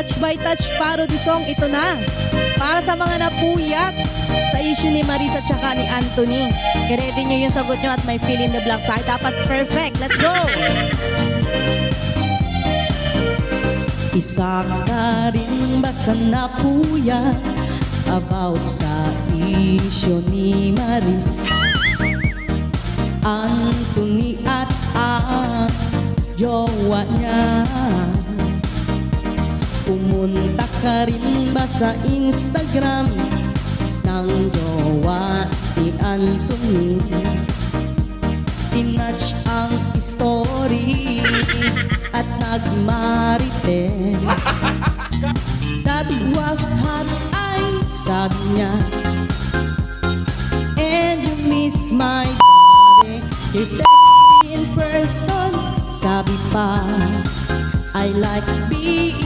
Touch by Touch parody song, ito na. Para sa mga napuyat sa issue ni Marisa tsaka ni Anthony. I-ready nyo yung sagot nyo at may fill in the blank tayo. Dapat perfect. Let's go! Isa ka rin ba sa napuyat about sa issue ni Maris, Anthony at ang jowa niya? Pumunta ka rin ba sa Instagram ng jowa ni Anthony? Tinatch ang story at nagmarites. That was hot, ay sabi niya. And you miss my body, you're sexy in person. Sabi pa, I like being